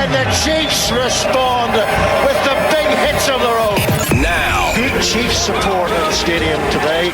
And the Chiefs respond with the big hits of their own. Now, Good Chiefs support in the stadium today.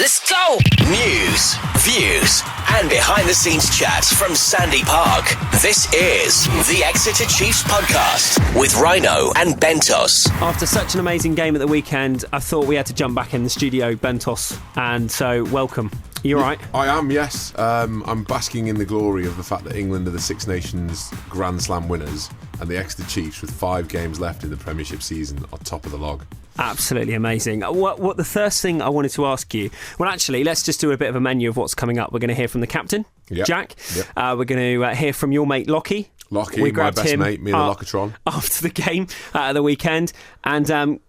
let's go! News, views, and behind-the-scenes chats from Sandy Park. This is the Exeter Chiefs podcast with Rhino and Bentos. After such an amazing game at the weekend, I thought we had to jump back in the studio, Bentos. And so, welcome. You all right? I am, yes. I'm basking in the glory of the fact that England are the Six Nations Grand Slam winners and the Exeter Chiefs, with 5 games left in the Premiership season, are top of the log. Absolutely amazing. What the first thing I wanted to ask you... Well, actually, let's just do a bit of a menu of what's coming up. We're going to hear from the captain, Jack. Yep. We're going to hear from your mate, Lachie. Lachie, my best mate, me and the Lockatron. After the game at the weekend. And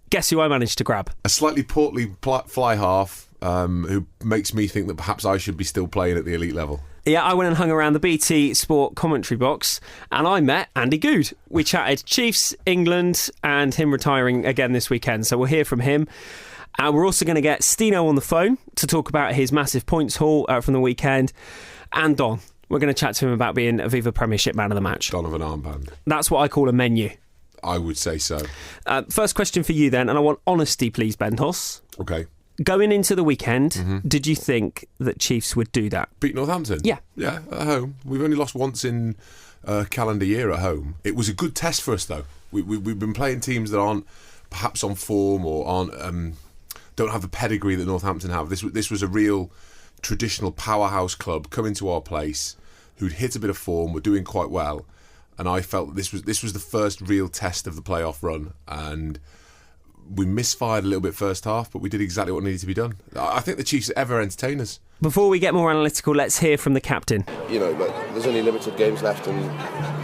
guess who I managed to grab? A slightly portly fly half who makes me think that perhaps I should be still playing at the elite level. Yeah, I went and hung around the BT Sport commentary box and I met Andy Goode. We chatted Chiefs, England and him retiring again this weekend. So we'll hear from him. And we're also going to get Steeno on the phone to talk about his massive points haul from the weekend. And Don, we're going to chat to him about being Aviva Premiership Man of the Match. Don Armand. That's what I call a menu. I would say so. First question for you then, and I want honesty please, Bentos. Okay. Going into the weekend, did you think that Chiefs would do that? Beat Northampton? Yeah. Yeah, at home. We've only lost once in a calendar year at home. It was a good test for us, though. We've been playing teams that aren't perhaps on form or aren't don't have the pedigree that Northampton have. This was a real traditional powerhouse club coming to our place who'd hit a bit of form, were doing quite well, and I felt that this was the first real test of the playoff run, and we misfired a little bit first half, but we did exactly what needed to be done. I think the Chiefs ever entertain us. Before we get more analytical, let's hear from the captain. You know, there's only limited games left, and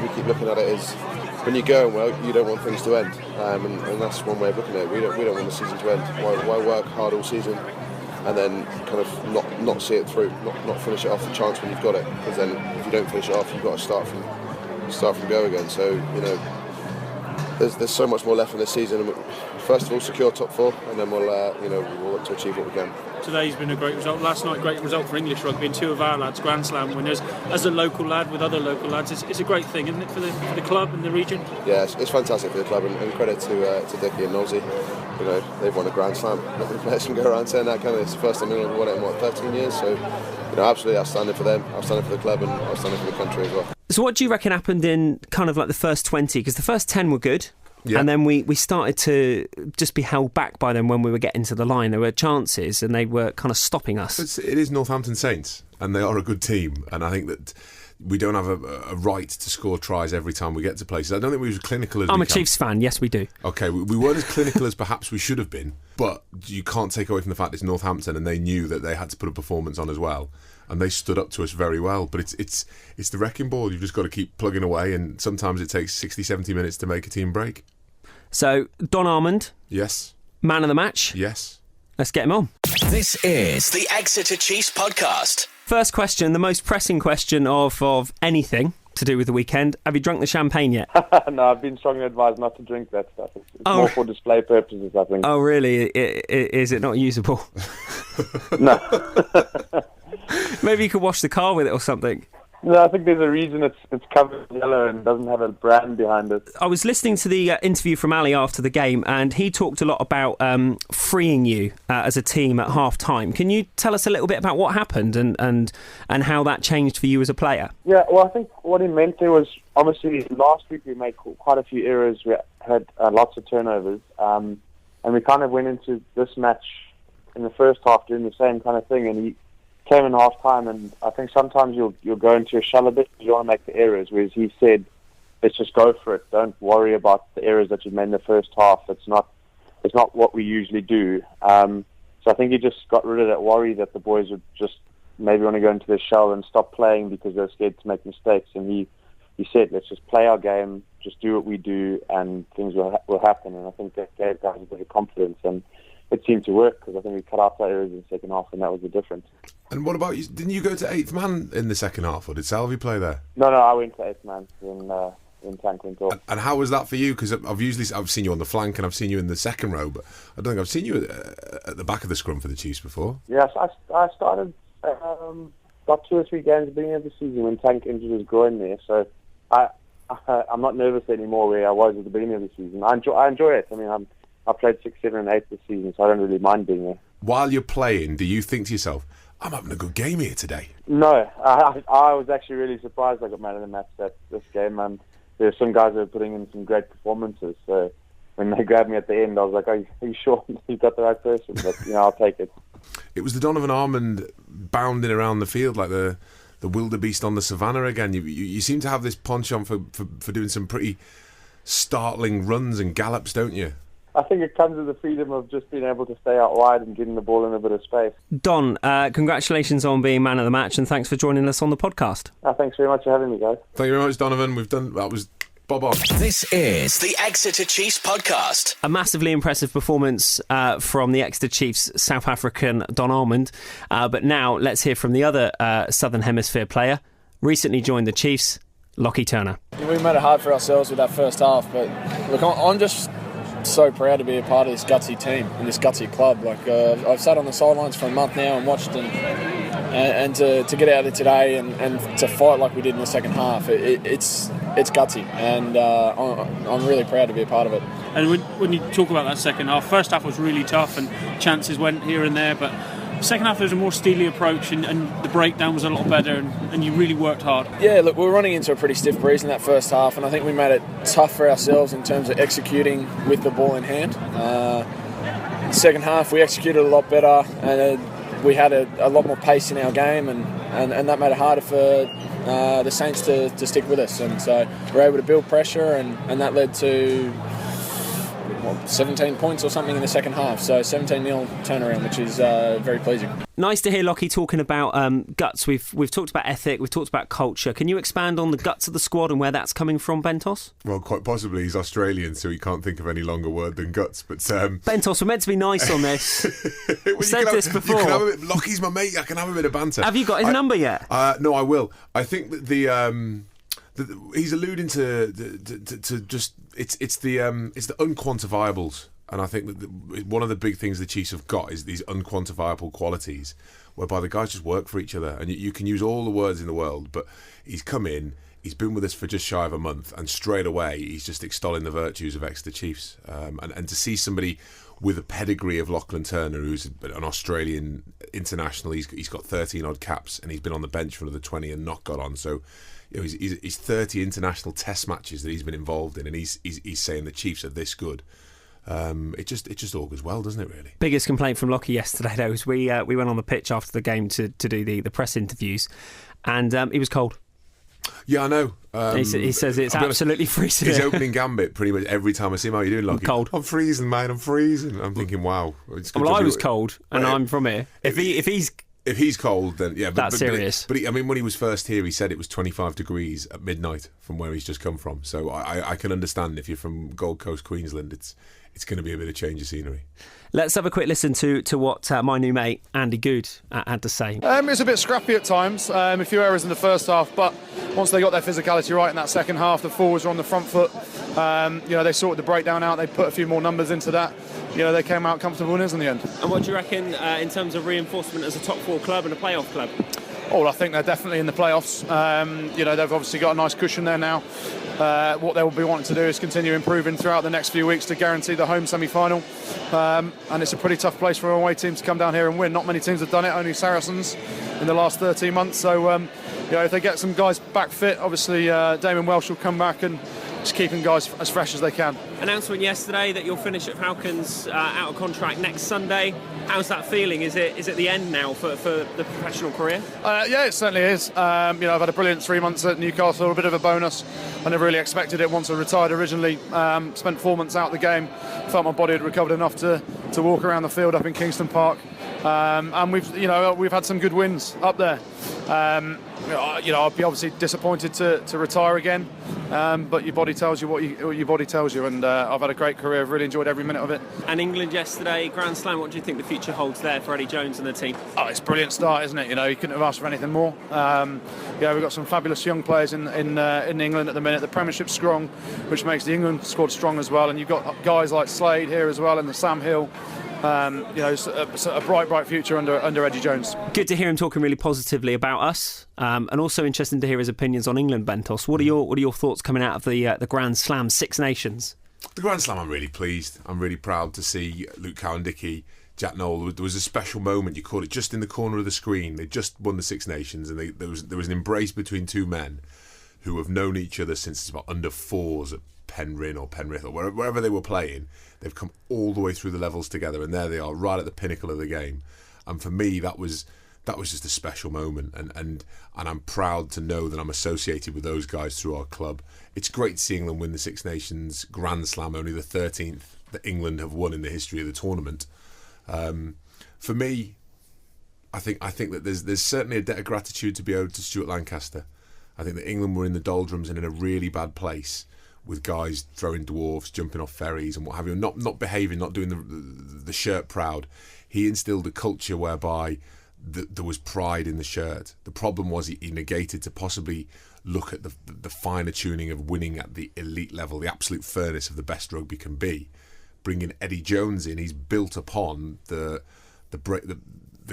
we keep looking at it as when you're going well, you don't want things to end, and that's one way of looking at it. We don't want the season to end. Why work hard all season and then kind of not see it through, not finish it off the chance when you've got it? Because then if you don't finish it off, you've got to start from go again. So you know, there's so much more left in this season. First of all, secure top 4, and then we'll look to achieve what we can. Today's been a great result. Last night, great result for English rugby, and 2 of our lads Grand Slam winners. As a local lad with other local lads, it's a great thing, isn't it, for the club and the region? Yeah, it's fantastic for the club, and credit to Dickie and Nosey. You know, they've won a Grand Slam. Not many players can go around saying that, can they? It's the first time they've won it in 13 years. So, you know, absolutely outstanding for them, outstanding for the club, and outstanding for the country as well. So, what do you reckon happened in kind of like the first 20? Because the first 10 were good. Yeah. And then we started to just be held back by them when we were getting to the line. There were chances and they were kind of stopping us. It is Northampton Saints and they are a good team. And I think that we don't have a right to score tries every time we get to places. I don't think we were as clinical as I'm a Chiefs fan, yes we do. OK, we weren't as clinical as perhaps we should have been. But you can't take away from the fact it's Northampton and they knew that they had to put a performance on as well. And they stood up to us very well. But it's the wrecking ball. You've just got to keep plugging away. And sometimes it takes 60, 70 minutes to make a team break. So, Don Armand. Yes. Man of the match. Yes. Let's get him on. This is the Exeter Chiefs podcast. First question, the most pressing question of anything to do with the weekend. Have you drunk the champagne yet? No, I've been strongly advised not to drink that stuff. It's more for display purposes, I think. Oh, really? Is it not usable? No. Maybe you could wash the car with it or something. No, I think there's a reason it's covered in yellow and doesn't have a brand behind it. I was listening to the interview from Ali after the game, and he talked a lot about freeing you as a team at half-time. Can you tell us a little bit about what happened and how that changed for you as a player? Yeah, well, I think what he meant there was, obviously, last week we made quite a few errors. We had lots of turnovers, and we kind of went into this match in the first half doing the same kind of thing, and he came in half time, and I think sometimes you'll go into a shell a bit because you want to make the errors, whereas he said, let's just go for it. Don't worry about the errors that you made in the first half. It's not what we usually do. So I think he just got rid of that worry that the boys would just maybe want to go into the shell and stop playing because they're scared to make mistakes. And he said, let's just play our game, just do what we do, and things will happen. And I think that gave guys a bit of confidence, and it seemed to work because I think we cut out our errors in the second half, and that was the difference. And what about you? Didn't you go to 8th man in the second half, or did Salvi play there? No, I went to 8th man when Tank went off. And how was that for you? Because I've seen you on the flank and I've seen you in the second row, but I don't think I've seen you at the back of the scrum for the Chiefs before. Yes, I started about 2 or 3 games at the beginning of the season when Tank injured his groin there. So I I'm not nervous anymore where I was at the beginning of the season. I enjoy it. I mean, I played 6, 7, and 8 this season, so I don't really mind being there. While you're playing, do you think to yourself, I'm having a good game here today? No, I was actually really surprised I got man of the match this game. There were some guys that were putting in some great performances, so when they grabbed me at the end, I was like, are you sure you got the right person? But, I'll take it. It was the Don Armand bounding around the field like the wildebeest on the savannah again. You seem to have this penchant for doing some pretty startling runs and gallops, don't you? I think it comes with the freedom of just being able to stay out wide and getting the ball in a bit of space. Don, congratulations on being man of the match, and thanks for joining us on the podcast. Thanks very much for having me, guys. Thank you very much, Donovan. That was bob on. This is the Exeter Chiefs podcast. A massively impressive performance from the Exeter Chiefs South African Don Armand. But now let's hear from the other Southern Hemisphere player, recently joined the Chiefs, Lachie Turner. We made it hard for ourselves with that first half, but look, I'm just so proud to be a part of this gutsy team and this gutsy club. Like I've sat on the sidelines for a month now and watched and to get out there today and to fight like we did in the second half, it's gutsy, and I'm really proud to be a part of it. And when you talk about that second half, first half was really tough and chances went here and there, but second half there was a more steely approach and the breakdown was a lot better and you really worked hard. Yeah, look, we were running into a pretty stiff breeze in that first half, and I think we made it tough for ourselves in terms of executing with the ball in hand. Second half we executed a lot better, and we had a lot more pace in our game, and that made it harder for the Saints to stick with us, and so we were able to build pressure, and that led to 17 points or something in the second half, so 17-0 turnaround, which is very pleasing. Nice to hear Lachie talking about guts. We've talked about ethic, we've talked about culture. Can you expand on the guts of the squad and where that's coming from, Bentos? Well, quite possibly. He's Australian, so he can't think of any longer word than guts. But Bentos, we're meant to be nice on this. Well, said this before. Lachie's my mate. I can have a bit of banter. Have you got his number yet? No, I will. I think that he's alluding to just it's the unquantifiables, and I think that one of the big things the Chiefs have got is these unquantifiable qualities, whereby the guys just work for each other, and you can use all the words in the world, but he's come in, he's been with us for just shy of a month, and straight away he's just extolling the virtues of Exeter Chiefs, and to see somebody with a pedigree of Lachie Turner, who's an Australian international, he's got 13 odd caps, and he's been on the bench for another 20 and not got on, so. He's 30 international test matches that he's been involved in, and he's saying the Chiefs are this good. It just augurs well, doesn't it, really? Biggest complaint from Lachie yesterday, though, was we went on the pitch after the game to do the press interviews, and he was cold. Yeah, I know. He says it's absolutely freezing. His opening gambit, pretty much every time I see him, how are you doing, Lachie? I'm cold. I'm freezing, mate. I'm freezing. I'm thinking, wow. Well, I was cold, and I'm from here. If he's cold, then yeah, that's serious. But I mean, when he was first here, he said it was 25 degrees at midnight from where he's just come from. So I can understand if you're from Gold Coast, Queensland, it's going to be a bit of change of scenery. Let's have a quick listen to what my new mate Andy Goode had to say. It was a bit scrappy at times, a few errors in the first half, but once they got their physicality right in that second half, the forwards were on the front foot. They sorted the breakdown out, they put a few more numbers into that. They came out comfortable winners in the end. And what do you reckon in terms of reinforcement as a top four club and a playoff club? Oh, well, I think they're definitely in the playoffs. They've obviously got a nice cushion there now. What they will be wanting to do is continue improving throughout the next few weeks to guarantee the home semi-final. And it's a pretty tough place for an away team to come down here and win. Not many teams have done it, only Saracens in the last 13 months. So, if they get some guys back fit, obviously Damon Welsh will come back and just keeping guys as fresh as they can. Announcement yesterday that you'll finish at Falcons out of contract next Sunday. How's that feeling? Is it the end now for the professional career? Yeah, it certainly is. I've had a brilliant 3 months at Newcastle, a bit of a bonus. I never really expected it once I retired originally. Spent 4 months out of the game. Felt my body had recovered enough to walk around the field up in Kingston Park. And we've had some good wins up there. I'd be obviously disappointed to retire again, but your body tells you what your body tells you, and I've had a great career. I've really enjoyed every minute of it. And England yesterday, Grand Slam. What do you think the future holds there for Eddie Jones and the team? Oh, it's a brilliant start, isn't it? You couldn't have asked for anything more. We've got some fabulous young players in England at the minute. The Premiership's strong, which makes the England squad strong as well. And you've got guys like Slade here as well, and the Sam Hill. A bright future under Eddie Jones. Good to hear him talking really positively about us, and also interesting to hear his opinions on England. Bentos, what are your thoughts coming out of the Grand Slam, Six Nations? The Grand Slam, I'm really pleased. I'm really proud to see Luke Cowan-Dickie, Jack Noel. There was a special moment, you caught it just in the corner of the screen. They just won the Six Nations, and there was an embrace between two men who have known each other since about under fours at Penryn or Penrith or wherever they were playing. They've come all the way through the levels together, and there they are, right at the pinnacle of the game. And for me, that was just a special moment, and I'm proud to know that I'm associated with those guys through our club. It's great to see England win the Six Nations Grand Slam, only the 13th that England have won in the history of the tournament. For me, I think that there's certainly a debt of gratitude to be owed to Stuart Lancaster. I think that England were in the doldrums and in a really bad place, with guys throwing dwarfs, jumping off ferries and what have you, not behaving, not doing the shirt proud. He instilled a culture whereby there was pride in the shirt. The problem was he negated to possibly look at the finer tuning of winning at the elite level, the absolute furnace of the best rugby can be. Bringing Eddie Jones in, he's built upon the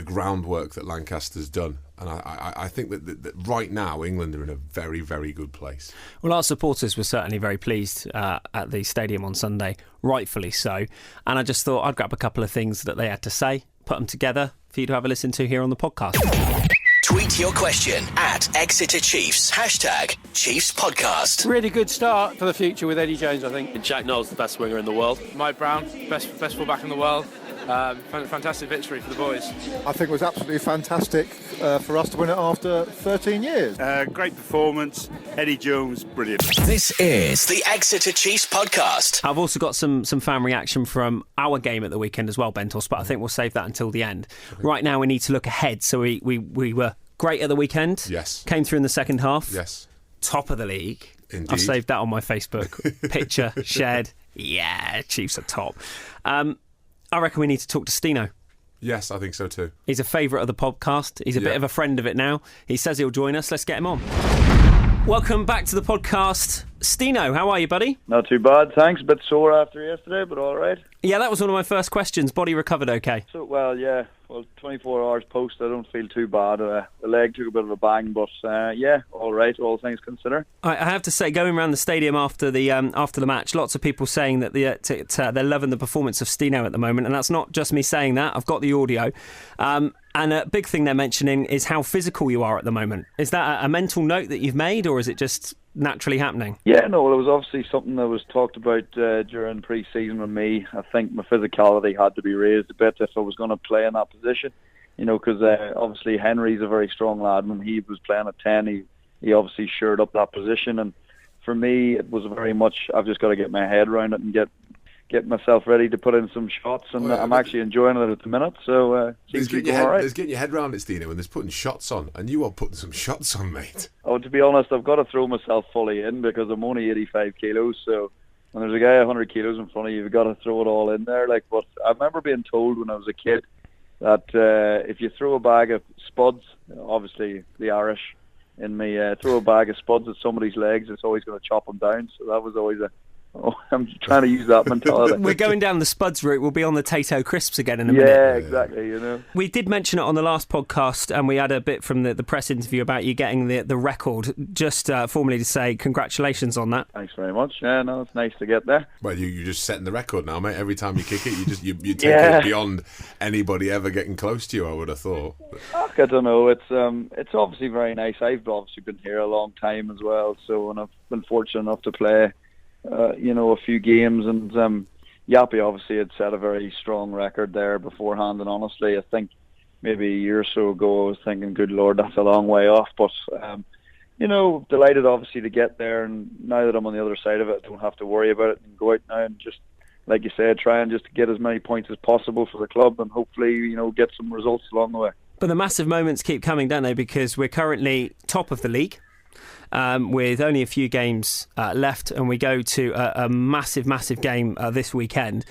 groundwork that Lancaster's done. And I think that right now England are in a very, very good place. Well, our supporters were certainly very pleased at the stadium on Sunday, rightfully so. And I just thought I'd grab a couple of things that they had to say, put them together for you to have a listen to here on the podcast. Tweet your question at Exeter Chiefs, #Chiefs Podcast. Really good start for the future with Eddie Jones, I think. Jack Noel's the best winger in the world. Mike Brown, best fullback in the world. Fantastic victory for the boys. I think it was absolutely fantastic for us to win it after 13 years. Great performance. Eddie Jones, brilliant. This is the Exeter Chiefs Podcast. I've also got some fan reaction from our game at the weekend as well, Bentos, but I think we'll save that until the end. Right now we need to look ahead. So we were great at the weekend. Yes. Came through in the second half. Yes. Top of the league. Indeed. I've saved that on my Facebook. Picture shared. Yeah, Chiefs are top. I reckon we need to talk to Steeno. Yes, I think so too. He's a favourite of the podcast. He's a bit of a friend of it now. He says he'll join us. Let's get him on. Welcome back to the podcast. Steeno, how are you, buddy? Not too bad, thanks. A bit sore after yesterday, but all right. Yeah, that was one of my first questions. Body recovered okay? So, well, 24 hours post, I don't feel too bad. The leg took a bit of a bang, but all right, all things considered. I have to say, going around the stadium after the match, lots of people saying that they're loving the performance of Steeno at the moment, and that's not just me saying that. I've got the audio. And a big thing they're mentioning is how physical you are at the moment. Is that a mental note that you've made, or is it just naturally happening? Yeah, no, well, it was obviously something that was talked about during pre-season with me. I think my physicality had to be raised a bit if I was going to play in that position. You know, because obviously Henry's a very strong lad. When he was playing at 10, he obviously shored up that position. And for me, it was very much, I've just got to get my head around it and get myself ready to put in some shots, and I'm actually enjoying it at the minute. So there's getting your head around it, Steeno, and there's putting shots on, and you are putting some shots on, mate. Oh, to be honest, I've got to throw myself fully in because I'm only 85 kilos. So when there's a guy 100 kilos in front of you, you've got to throw it all in there. But I remember being told when I was a kid that if you throw a bag of spuds, obviously the Irish in me, throw a bag of spuds at somebody's legs, it's always going to chop them down. So that was always I'm trying to use that mentality. We're going down the Spuds route. We'll be on the Tato Crisps again in a minute. Yeah, exactly, you know. We did mention it on the last podcast, and we had a bit from the press interview about you getting the record. Just formally to say congratulations on that. Thanks very much. Yeah, no, it's nice to get there. Well, you're just setting the record now, mate. Every time you kick it, you take it beyond anybody ever getting close to you, I would have thought. I don't know. It's obviously very nice. I've obviously been here a long time as well, so and I've been fortunate enough to play a few games, and Yappy obviously had set a very strong record there beforehand, and honestly I think maybe a year or so ago I was thinking, good Lord, that's a long way off, but delighted obviously to get there, and now that I'm on the other side of it I don't have to worry about it and go out now and just, like you said, try and just get as many points as possible for the club and hopefully get some results along the way. But the massive moments keep coming, don't they, because we're currently top of the league with only a few games left, and we go to a massive game this weekend.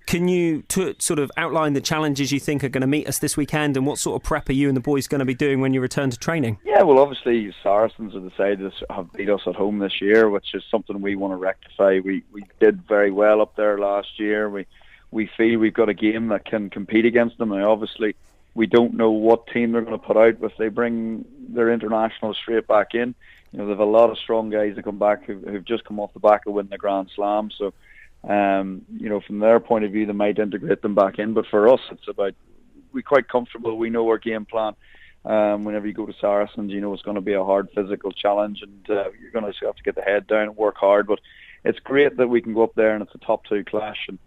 Can you sort of outline the challenges you think are going to meet us this weekend, and what sort of prep are you and the boys going to be doing when you return to training? Yeah, well, obviously Saracens are the side that have beat us at home this year, which is something we want to rectify. We did very well up there last year. We we feel we've got a game that can compete against them. Now, obviously, we don't know what team they're going to put out if they bring their internationals straight back in. You know, they have a lot of strong guys that come back who've just come off the back of winning the Grand Slam. So, you know, from their point of view, they might integrate them back in. But for us, it's about, we're quite comfortable. We know our game plan. Whenever you go to Saracens, you know it's going to be a hard physical challenge, and you're going to have to get the head down and work hard. But it's great that we can go up there and it's a top two clash. And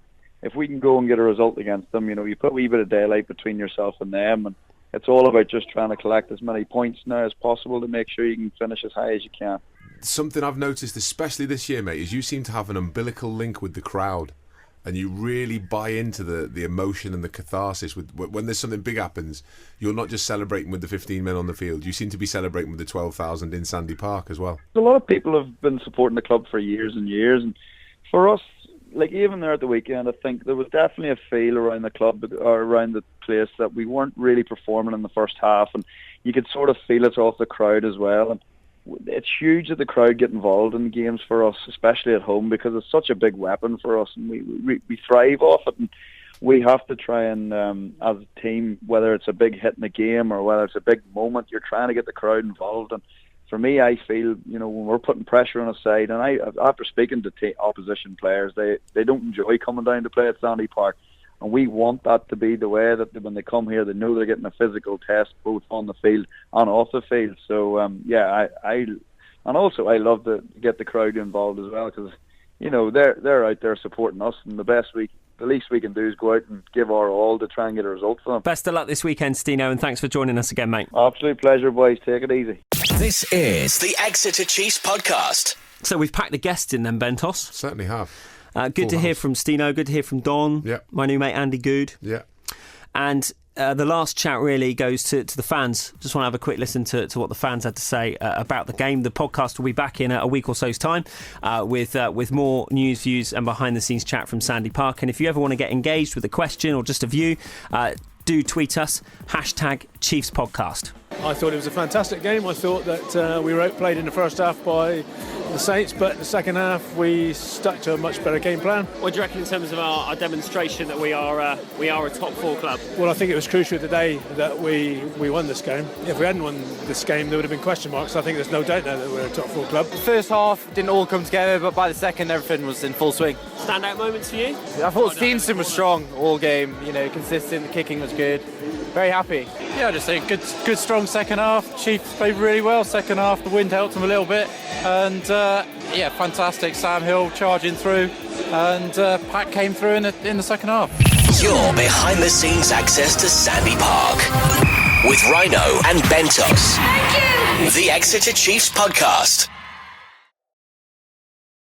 if we can go and get a result against them, you know, you put a wee bit of daylight between yourself and them, and it's all about just trying to collect as many points now as possible to make sure you can finish as high as you can. Something I've noticed, especially this year, mate, is you seem to have an umbilical link with the crowd, and you really buy into the emotion and the catharsis. When there's something big happens, you're not just celebrating with the 15 men on the field. You seem to be celebrating with the 12,000 in Sandy Park as well. A lot of people have been supporting the club for years and years, and for us, like even there at the weekend, I think there was definitely a feel around the club or around the place that we weren't really performing in the first half, and you could sort of feel it off the crowd as well. And it's huge that the crowd get involved in the games for us, especially at home, because it's such a big weapon for us, and we thrive off it. And we have to try and, as a team, whether it's a big hit in the game or whether it's a big moment, you're trying to get the crowd involved. And for me, I feel, you know, when we're putting pressure on a side, and after speaking to opposition players, they don't enjoy coming down to play at Sandy Park. And we want that to be the way that when they come here, they know they're getting a physical test both on the field and off the field. So, and also I love to get the crowd involved as well, because, you know, they're out there supporting us, and the least we can do is go out and give our all to try and get a result for them. Best of luck this weekend, Steeno, and thanks for joining us again, mate. Absolute pleasure, boys. Take it easy. This is the Exeter Chiefs podcast. So we've packed the guests in then, Bentos. Certainly have. Good to hear from Steeno, good to hear from Don, my new mate Andy Goode. Yeah. And the last chat really goes to the fans. Just want to have a quick listen to what the fans had to say about the game. The podcast will be back in a week or so's time with more news, views and behind-the-scenes chat from Sandy Park. And if you ever want to get engaged with a question or just a view, do tweet us, #ChiefsPodcast. I thought it was a fantastic game. I thought that we were outplayed in the first half by the Saints, but in the second half we stuck to a much better game plan. What do you reckon in terms of our demonstration that we are a top four club? Well, I think it was crucial today that we won this game. If we hadn't won this game, there would have been question marks. I think there's no doubt now that we're a top four club. The first half didn't all come together, but by the second everything was in full swing. Standout moments for you? I thought Steenson was strong all game, you know, consistent, the kicking was good. Very happy. Yeah, I just think good strong second half. Chiefs played really well second half. The wind helped them a little bit, and fantastic. Sam Hill charging through, and Pat came through in the second half. Your behind the scenes access to Sandy Park with Rhino and Bentos. Thank you. The Exeter Chiefs podcast.